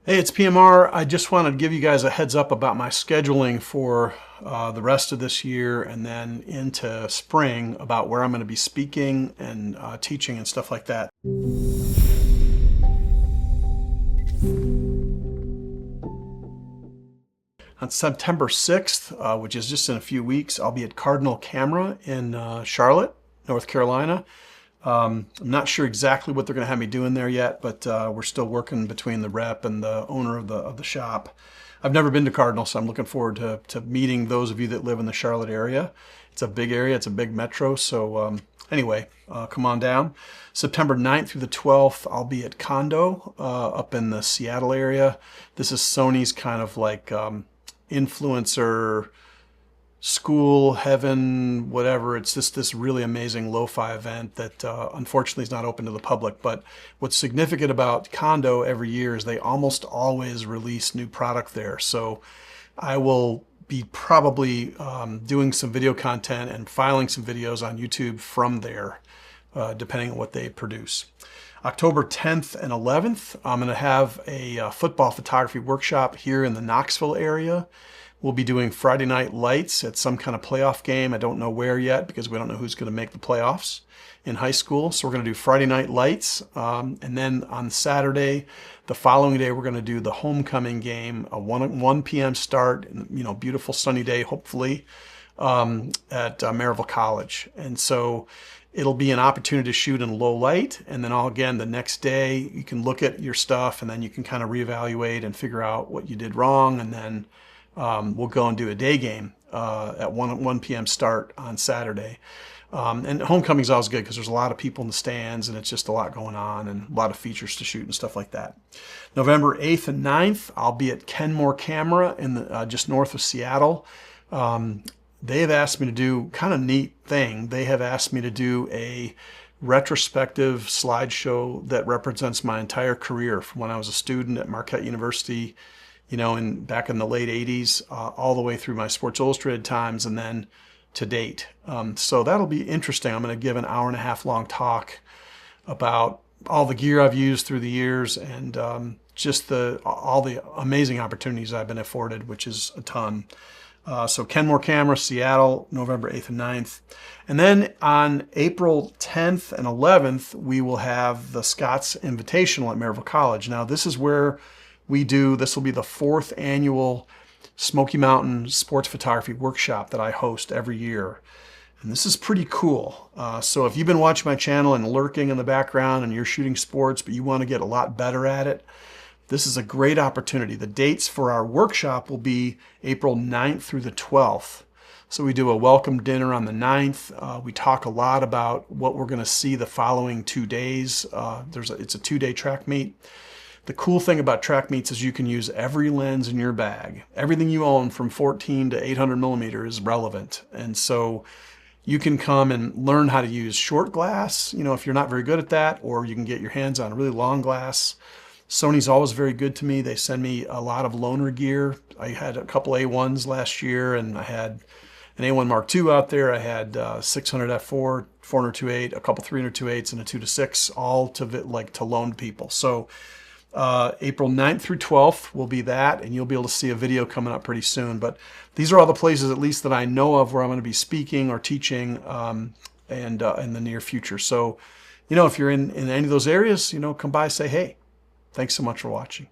Hey, it's PMR. I just wanted to give you guys a heads up about my scheduling for the rest of this year and then into spring about where I'm going to be speaking and teaching and stuff like that. On September 6th, which is just in a few weeks, I'll be at Cardinal Camera in Charlotte, North Carolina. I'm not sure exactly what they're going to have me doing there yet, but we're still working between the rep and the owner of the shop. I've never been to Cardinal, so I'm looking forward to meeting those of you that live in the Charlotte area. It's a big area, it's a big metro, so anyway, come on down. September 9th through the 12th, I'll be at Condo up in the Seattle area. This is Sony's kind of like influencer school, heaven, whatever. It's just this really amazing lo-fi event that unfortunately is not open to the public. But what's significant about Condo every year is they almost always release new product there. So I will be probably doing some video content and filing some videos on YouTube from there, depending on what they produce. October 10th and 11th, I'm going to have a football photography workshop here in the Knoxville area. We'll be doing Friday night lights at some kind of playoff game. I don't know where yet because we don't know who's going to make the playoffs in high school. So we're going to do Friday night lights. And then on Saturday, the following day, we're going to do the homecoming game, a 1 p.m. start, beautiful sunny day, hopefully, at Maryville College. And so it'll be an opportunity to shoot in low light. And then again, the next day, you can look at your stuff and then you can kind of reevaluate and figure out what you did wrong. And then we'll go and do a day game at 1 p.m. start on Saturday. And homecoming's always good because there's a lot of people in the stands and it's just a lot going on and a lot of features to shoot and stuff like that. November 8th and 9th, I'll be at Kenmore Camera in just north of Seattle. They have asked me to do kind of neat thing. They have asked me to do a retrospective slideshow that represents my entire career from when I was a student at Marquette University, back in the late 80s, all the way through my Sports Illustrated times and then to date. So that'll be interesting. I'm going to give an hour-and-a-half long talk about all the gear I've used through the years and just all the amazing opportunities I've been afforded, which is a ton. So Kenmore Camera, Seattle, November 8th and 9th. And then on April 10th and 11th, we will have the Scott's Invitational at Maryville College. Now, this is where this will be the 4th annual Smoky Mountain Sports Photography Workshop that I host every year. And this is pretty cool. So if you've been watching my channel and lurking in the background and you're shooting sports, but you want to get a lot better at it, this is a great opportunity. The dates for our workshop will be April 9th through the 12th. So we do a welcome dinner on the 9th. We talk a lot about what we're going to see the following 2 days. It's a 2-day track meet. The cool thing about track meets is you can use every lens in your bag. Everything you own from 14 to 800 millimeter is relevant. And so you can come and learn how to use short glass, if you're not very good at that, or you can get your hands on really long glass. Sony's always very good to me. They send me a lot of loaner gear. I had a couple A1s last year and I had an A1 Mark II out there. I had 600 f4, 400-2.8, a couple 300-2.8s and a 2-6, all to loan people. So April 9th through 12th will be that, and you'll be able to see a video coming up pretty soon. But these are all the places, at least that I know of, where I'm going to be speaking or teaching in the near future. So, if you're in any of those areas, come by, say hey. Thanks so much for watching.